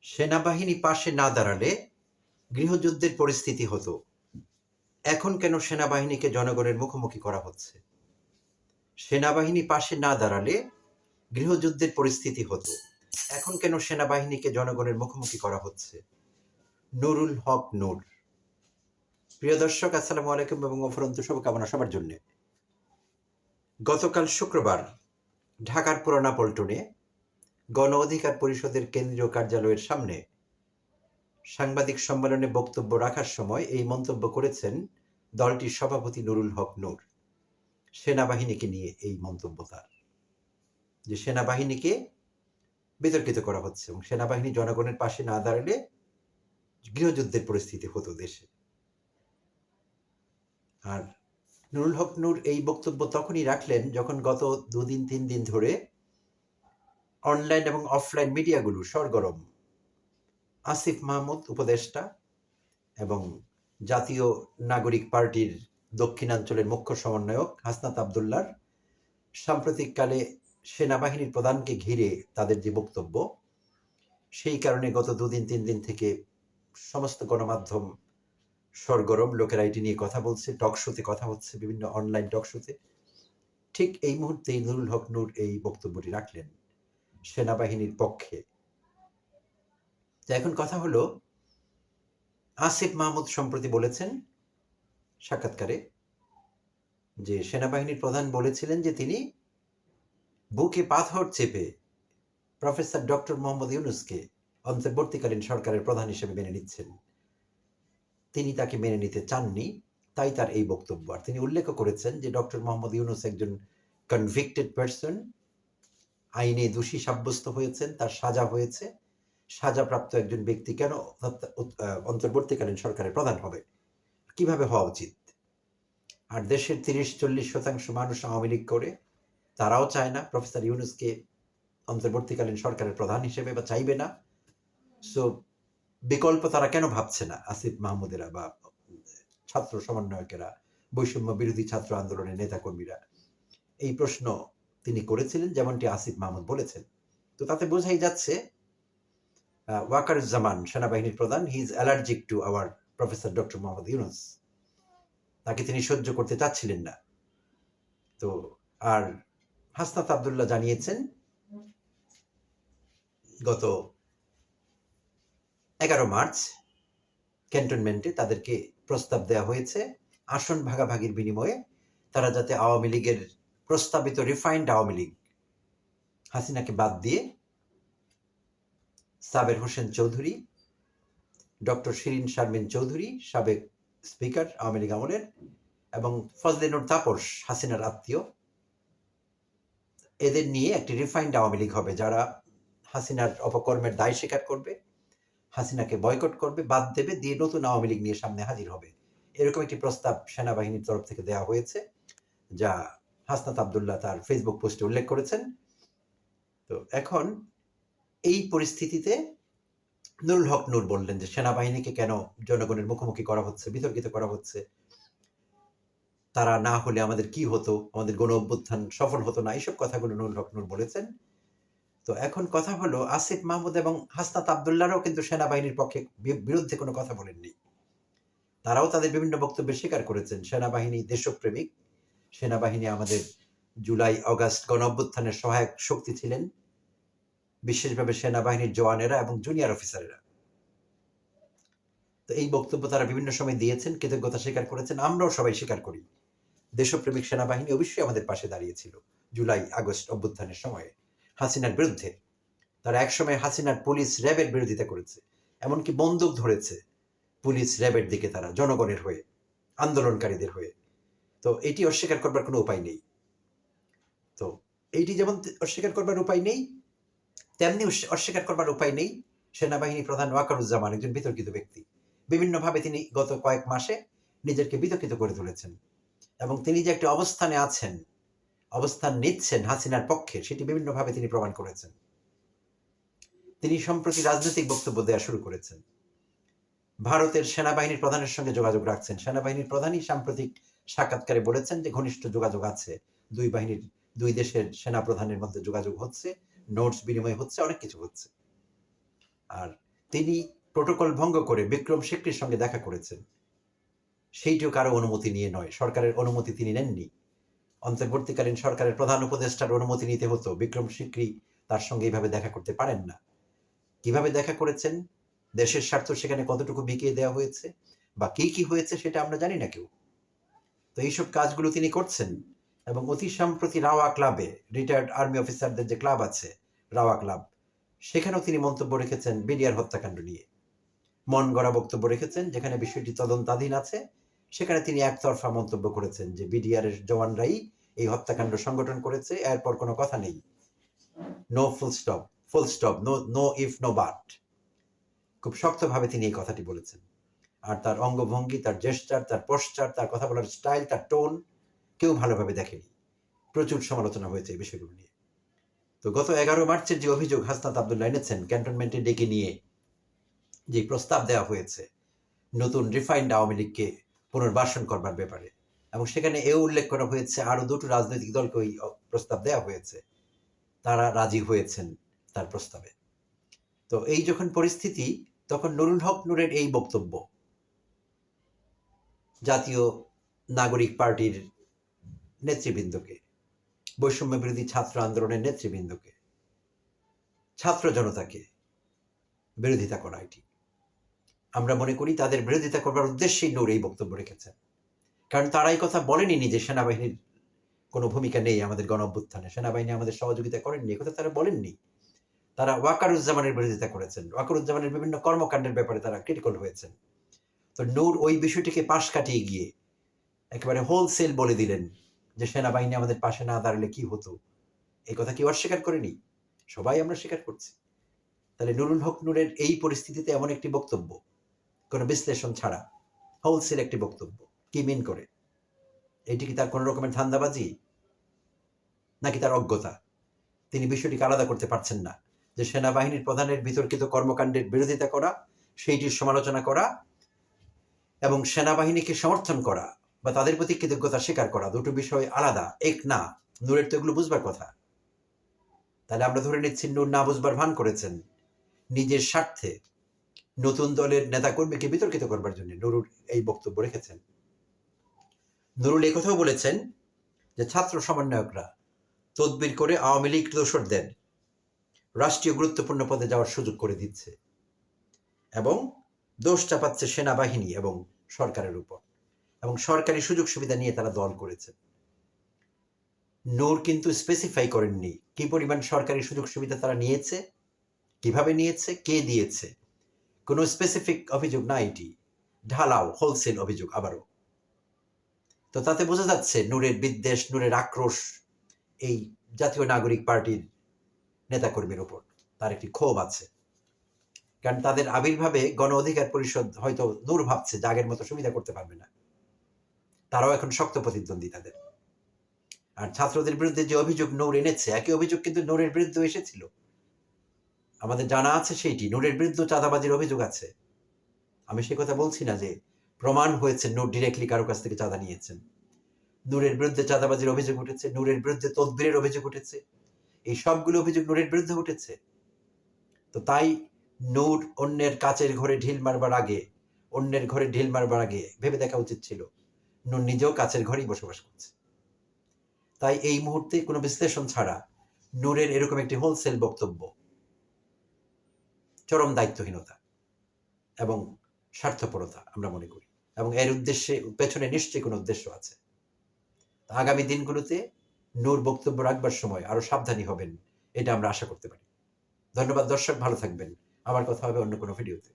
সেনাবাহিনী পাশে না দাঁড়ালে গৃহযুদ্ধের পরিস্থিতি হতো। এখন কেন সেনাবাহিনীকে জনগণের মুখোমুখি করা হচ্ছে? সেনাবাহিনী পাশে না দাঁড়ালে গৃহযুদ্ধের পরিস্থিতি হতো। এখন কেন সেনাবাহিনীকে জনগণের মুখোমুখি করা হচ্ছে? নুরুল হক নূর। প্রিয় দর্শক, আসসালামু আলাইকুম এবং অফুরন্ত শুভকামনা সবার জন্য। গতকাল শুক্রবার ঢাকার পুরানা পল্টনে গণ অধিকার পরিষদের কেন্দ্রীয় কার্যালয়ের সামনে সাংবাদিক সম্মেলনে বক্তব্য রাখার সময় এই মন্তব্য করেছেন দলটির সভাপতি নুরুল হক নূর। সেনাবাহিনীকে নিয়ে এই মন্তব্য তার, যে সেনাবাহিনীকে বিতর্কিত করা হচ্ছে এবং সেনাবাহিনী জনগণের পাশে না দাঁড়ালে গৃহযুদ্ধের পরিস্থিতি হতো দেশে। আর নুরুল হক নূর এই বক্তব্য তখনই রাখলেন যখন গত 2-3 দিন ধরে অনলাইন এবং অফলাইন মিডিয়াগুলো সরগরম আসিফ মাহমুদ উপদেষ্টা এবং জাতীয় নাগরিক পার্টির দক্ষিণাঞ্চলের মুখ্য সমন্বয়ক হাসনাত আবদুল্লাহর সাম্প্রতিককালে সেনাবাহিনীর প্রধানকে ঘিরে তাদের যে বক্তব্য, সেই কারণে গত 2-3 দিন থেকে সমস্ত গণমাধ্যম সরগরম। লোকেরা এটি নিয়ে কথা বলছে, টক শোতে কথা হচ্ছে, বিভিন্ন অনলাইন টক শোতে। ঠিক এই মুহূর্তেই নুরুল হক নূর এই বক্তব্যটি রাখলেন সেনাবাহিনীর পক্ষে। এখন কথা হলো, আসিফ মাহমুদ সম্প্রতি বলেছেন সাক্ষাৎকারে যে সেনাবাহিনীর প্রধান বলেছিলেন যে তিনি বুকে পাথর চেপে প্রফেসর ডক্টর মোহাম্মদ ইউনূসকে অন্তর্বর্তীকালীন সরকারের প্রধান হিসেবে মেনে নিচ্ছেন। তিনি তাকে মেনে নিতে চাননি, তাই তার এই বক্তব্য। আর তিনি উল্লেখ করেছেন যে ডক্টর মোহাম্মদ ইউনূস একজন কনভিক্টেড পারসন, আইনে দোষী সাব্যস্ত হয়েছেন, তার সাজা হয়েছে। সাজাপ্রাপ্ত একজন ব্যক্তি কেন অন্তর্বর্তীকালীন সরকারের প্রধান হবে? কিভাবে হওয়া উচিত? আর দেশের 30-40% মানুষ আওয়ামী লীগ করে, তারাও চায় না প্রফেসর ইউনূসকে অন্তর্বর্তীকালীন সরকারের প্রধান হিসেবে, বা চাইবে না। সো বিকল্প তারা কেন ভাবছে না? আসিফ মাহমুদেরা বা ছাত্র সমন্বয়কেরা, বৈষম্য বিরোধী ছাত্র আন্দোলনের নেতাকর্মীরা এই প্রশ্ন তিনি করেছিলেন, যেমনটি আসিফ মাহমুদ বলেছেন। তো তাতে বোঝাই যাচ্ছে ওয়াকারুজ্জামান সেনাবাহিনীর প্রধান, he is allergic to our professor doctor Mohammad Yunus. তাকে তিনি সহ্য করতে চাচ্ছিলেন না। তো আর হাসনাত আবদুল্লাহ জানিয়েছেন গত 11 মার্চ ক্যান্টনমেন্টে তাদেরকে প্রস্তাব দেওয়া হয়েছে আসন ভাগাভাগির বিনিময়ে তারা যাতে আওয়ামী লীগের প্রস্তাবিত রিফাইন্ড আওয়ামী লীগ হাসিনাকে বাদ দিয়ে সাবের হোসেন চৌধুরী, ডক্টর শিরিন শারমিন চৌধুরী সাবেক স্পিকার আওয়ামী লীগ আমলের, এবং ফজলে নূর তাপস হাসিনার আত্মীয়, এদের নিয়ে একটি রিফাইন্ড আওয়ামী লীগ হবে, যারা হাসিনার অপকর্মের দায় স্বীকার করবে, হাসিনাকে বয়কট করবে, বাদ দেবে, দিয়ে নতুন আওয়ামী লীগ নিয়ে সামনে হাজির হবে। এরকম একটি প্রস্তাব সেনাবাহিনীর তরফ থেকে দেওয়া হয়েছে, যা হাসনাত আবদুল্লাহ তার ফেসবুক পোস্টে উল্লেখ করেছেন। তো এখন এই পরিস্থিতিতে নুরুল হক নূর বললেন যে সেনাবাহিনীকে কেন জনগণের মুখোমুখি করা হচ্ছে, বিতর্কিত করা হচ্ছে, তারা না হলে আমাদের কি হতো, আমাদের গণ অভ্যুত্থান সফল হতো না, এইসব কথাগুলো নুরুল হক নূর বলেছেন। তো এখন কথা হলো, আসিফ মাহমুদ এবং হাসনাত আবদুল্লাহরাও কিন্তু সেনাবাহিনীর পক্ষে বিরুদ্ধে কোনো কথা বলেননি। তারাও তাদের বিভিন্ন বক্তব্যে স্বীকার করেছেন সেনাবাহিনী দেশপ্রেমিক, সেনাবাহিনী আমাদের জুলাই অগাস্ট গণ অভ্যুত্থানের সহায়ক শক্তি ছিলেন, বিশেষভাবে সেনাবাহিনীর জওয়ানেরা এবং জুনিয়র অফিসারেরা। তো এই বক্তব্য তারা বিভিন্ন সময় দিয়েছেন, কৃতজ্ঞতা স্বীকার করেছেন। আমরাও সবাই স্বীকার করি, দেশপ্রেমিক সেনাবাহিনী অবশ্যই আমাদের পাশে দাঁড়িয়েছিল জুলাই আগস্ট অভ্যুত্থানের সময়ে হাসিনার বিরুদ্ধে। তারা একসময় হাসিনার পুলিশ র্যাবের বিরোধিতা করেছে, এমনকি বন্দুক ধরেছে পুলিশ র্যাবের দিকে, তারা জনগণের হয়ে, আন্দোলনকারীদের হয়ে। তো এটি অস্বীকার করবার কোনো উপায় নেই। তো এইটি যেমন অস্বীকার করবার উপায় নেই, তেমনি অস্বীকার করবার উপায় নেই সেনাবাহিনী প্রধান ওয়াকারুজ্জামান একজন বিতর্কিত ব্যক্তি। বিভিন্নভাবে তিনি গত কয়েক মাসে নিজেকে বিতর্কিত করে তুলেছেন, এবং তিনি যে একটি অবস্থানে আছেন, অবস্থান নিচ্ছেন হাসিনার পক্ষে, সেটি বিভিন্নভাবে তিনি প্রমাণ করেছেন। তিনি সম্প্রতি রাজনৈতিক বক্তব্য দেওয়া শুরু করেছেন, ভারতের সেনাবাহিনীর প্রধানের সঙ্গে যোগাযোগ রাখছেন। সেনাবাহিনীর প্রধানই সাম্প্রতিক সাক্ষাৎকারে বলেছেন যে ঘনিষ্ঠ যোগাযোগ আছে, দুই দেশের সেনা প্রধানের মধ্যে যোগাযোগ হচ্ছে, নোটস বিনিময় হচ্ছে, অনেক কিছু হচ্ছে। আর তিনি প্রোটোকল ভঙ্গ করে বিক্রম সিকরির সঙ্গে দেখা করেছেন। সেইটিও কারো অনুমতি নিয়ে নয়, সরকারের অনুমতি তিনি নেননি। অন্তর্বর্তীকালীন সরকারের প্রধান উপদেষ্টার অনুমতি নিতে হতো। বিক্রম সিকরি তার সঙ্গে এইভাবে দেখা করতে পারেন না। কিভাবে দেখা করেছেন, দেশের স্বার্থ সেখানে কতটুকু বিকিয়ে দেওয়া হয়েছে বা কি হয়েছে সেটা আমরা জানি না কেউ। তো এইসব কাজগুলো তিনি করছেন। এবং অতি সম্প্রতি রাওয়া ক্লাবে, রিটায়ার্ড আর্মি অফিসারদের যে ক্লাব আছে রাওয়া ক্লাব, সেখানেও তিনি মন্তব্য রেখেছেন বিডিআর হত্যাকাণ্ড নিয়ে। মন গড়া বক্তব্য রেখেছেন, যেখানে বিষয়টি তদন্তাধীন আছে সেখানে তিনি একতরফা মন্তব্য করেছেন যে বিডিআরের জওয়ানরাই এই হত্যাকাণ্ড সংগঠন করেছে, এরপর কোনো কথা নেই, no full stop, no if no but. খুব শক্তভাবে তিনি এই কথাটি বলেছেন। আর তার অঙ্গভঙ্গি, তার জেস্টার, তার পোস্টার, তার কথা বলার স্টাইল, তার টোন কেউ ভালোভাবে দেখেনি। প্রচুর সমালোচনা হয়েছে এই বিষয়গুলো নিয়ে। তো গত 11 মার্চের যে অভিযোগ হাসনাত আবদুল্লাহ এনেছেন ক্যান্টনমেন্টে ডেকে নিয়ে, যে প্রস্তাব দেওয়া হয়েছে নতুন রিফাইন্ড আওয়ামী লীগকে পুনর্বাসন করবার ব্যাপারে, এবং সেখানে এও উল্লেখ করা হয়েছে আরো দুটো রাজনৈতিক দলকে ওই প্রস্তাব দেওয়া হয়েছে, তারা রাজি হয়েছেন তার প্রস্তাবে। তো এই যখন পরিস্থিতি, তখন নুরুল হক নূরের এই বক্তব্য জাতীয় নাগরিক পার্টির নেতৃবৃন্দকে, বৈষম্য বিরোধী ছাত্র আন্দোলনের নেতৃবৃন্দকে, ছাত্র জনতাকে বিরোধিতা করা, এটি আমরা মনে করি তাদের বিরোধিতা করবার উদ্দেশ্যেই নূর এই বক্তব্য রেখেছেন। কারণ তারা এই কথা বলেনি যে সেনাবাহিনীর কোনো ভূমিকা নেই আমাদের গণ অভ্যুত্থানে, সেনাবাহিনী আমাদের সহযোগিতা করেননি, কথা তারা বলেননি। তারা ওয়াকারুজ্জামানের বিরোধিতা করেছেন, ওয়াকারুজ্জামানের বিভিন্ন কর্মকাণ্ডের ব্যাপারে তারা ক্রিটিক্যাল হয়েছেন। তো নূর ওই বিষয়টিকে পাশ কাটিয়ে গিয়ে একেবারে হোলসেল বলে দিলেন যে সেনাবাহিনী আমাদের পাশে না দাঁড়ালে কি হতো। এই কথা কি অস্বীকার করেনি? সবাই আমরা স্বীকার করছি। তাহলে নুরুল হক নূরের এই পরিস্থিতিতে এমন একটি বক্তব্য, কোনো বিশ্লেষণ ছাড়া হোলসেল একটি বক্তব্য, কি মিন করে? এটি কি তার কোনো রকমের ধান্দাবাজি নাকি তার অজ্ঞতা? তিনি বিষয়টিকে আলাদা করতে পারছেন না যে সেনাবাহিনীর প্রধানের বিতর্কিত কর্মকাণ্ডের বিরোধিতা করা, সেইটির সমালোচনা করা এবং সেনাবাহিনীকে সমর্থন করা বা তাদের প্রতি কৃতজ্ঞতা স্বীকার করা দুটো বিষয় আলাদা, এক না। নূরের তো এগুলো বুঝবার কথা। তাহলে আমরা ধরে নিচ্ছি নূর না বুঝবার ভান করেছেন, নিজের স্বার্থে নতুন দলের নেতাকর্মীকে বিতর্কিত করবার জন্য নুরুল এই বক্তব্য রেখেছেন। নুরুল এই কথাও বলেছেন যে ছাত্র সমন্বয়করা তদবির করে আওয়ামী লীগ দোসরদের রাষ্ট্রীয় গুরুত্বপূর্ণ পদে যাওয়ার সুযোগ করে দিচ্ছে এবং দোষ চাপাচ্ছে সেনাবাহিনী এবং সরকারের উপর, এবং সরকারি সুযোগ সুবিধা নিয়ে তারা দল করেছে। নূর কিন্তু স্পেসিফাই করেননি কি পরিমাণ সরকারি সুযোগ সুবিধা তারা নিয়েছে, কিভাবে নিয়েছে, কে দিয়েছে। কোনো স্পেসিফিক অভিযোগ না, এটি ঢালাও হোলসেল অভিযোগ আবারও। তো তাতে বোঝা যাচ্ছে নূরের বিদ্বেষ, নূরের আক্রোশ এই জাতীয় নাগরিক পার্টির নেতাকর্মীর উপর তার একটি ক্ষোভ আছে। কারণ তাদের আবির্ভাবে গণ অধিকার পরিষদ হয়তো নূর ভাবছে যে আগের মতো সুবিধা করতে পারবে না, তারাও এখন শক্ত প্রতিদ্বন্দ্বী তাদের। আর ছাত্রদের বিরুদ্ধে যে অভিযোগ নূর এনেছে, একই অভিযোগ কিন্তু নূরের বিরুদ্ধে এসেছিল, আমাদের জানা আছে সেইটি। নূরের বিরুদ্ধে চাঁদাবাজির অভিযোগ আছে। আমি সে কথা বলছি না যে প্রমাণ হয়েছে নূর ডিরেক্টলি কারো কাছ থেকে চাঁদা নিয়েছেন। নূরের বিরুদ্ধে চাঁদাবাজির অভিযোগ উঠেছে, নূরের বিরুদ্ধে তদবিরের অভিযোগ উঠেছে, এই সবগুলো অভিযোগ নূরের বিরুদ্ধে উঠেছে। তো তাই নূর অন্যের কাচের ঘরে ঢিল মারবার আগে, অন্যের ঘরে ঢিল মারবার আগে ভেবে দেখা উচিত ছিল নূর নিজেও কাচের ঘরেই বসবাস করছে। তাই এই মুহূর্তে কোনো বিশ্লেষণ ছাড়া নূরের এরকম একটি হোলসেল বক্তব্য চরম দায়িত্বহীনতা এবং স্বার্থপরতা আমরা মনে করি, এবং এর উদ্দেশ্যে পেছনে নিশ্চয়ই কোনো উদ্দেশ্য আছে। আগামী দিনগুলোতে নূর বক্তব্য রাখবার সময় আরো সাবধানী হবেন, এটা আমরা আশা করতে পারি। ধন্যবাদ দর্শক, ভালো থাকবেন। আবার কথা হবে অন্য কোনো ভিডিওতে।